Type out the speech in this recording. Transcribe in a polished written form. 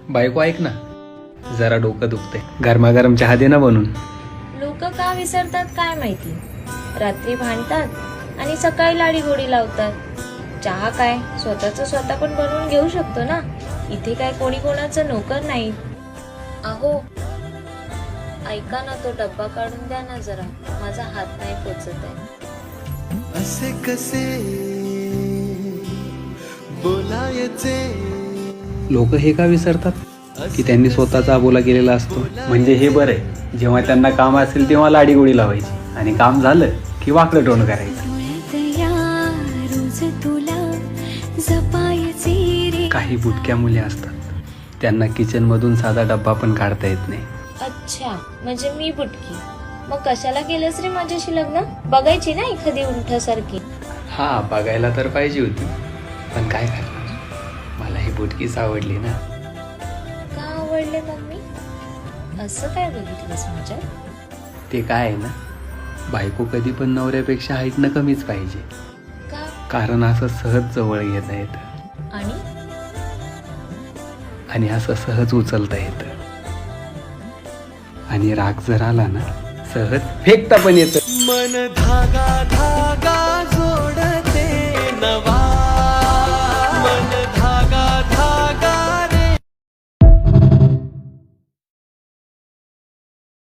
बायको ऐक ना, जरा डोकं दुखते, गरमागरम चहा दे ना बनून. लोक का विसरतात काय माहिती. रात्री भांडतात आणि सकाळी लाडीगोडी लावतात. चहा काय स्वतः पण बनवून घेऊ शकतो ना. इथे काय कोणी कोणाचं नोकर नाही. अहो ऐका ना, तो डब्बा काढून द्या ना जरा, माझा हात नाही पोचत आहे. असे कसे बोलायचे. लोक हे का विसरतात की त्यांनी स्वतःचा अबोला केलेला असतो. म्हणजे हे बरं आहे, जेव्हा त्यांना काम असेल तेव्हा लाडीगोडी लावायची आणि काम झालं की वाकडं तोंड करायचं. काही बुटक्या मुली असतात, त्यांना किचन मधून साधा डब्बा पण काढता येत नाही. अच्छा, म्हणजे मी बुटकी. मग कशाला केलंस रे माझ्याशी लग्न? बघायची ना एखादी उंठासारखी. हा, बघायला तर पाहिजे होती, पण काय करणार, मला ही बुटकीच आवडली ना. का आवडले मग मी? असं काय बघितलंस माझ्यात? ते काय आहे ना, बायको कधी पण नवऱ्यापेक्षा हाईटनं कमीच पाहिजे. का? कारण असं सहज जवळ घेता येतं आणि असं सहज उचलता येतं. आणि राग जर आला ना, सहज फेकता पण येतं. मन धागा धागा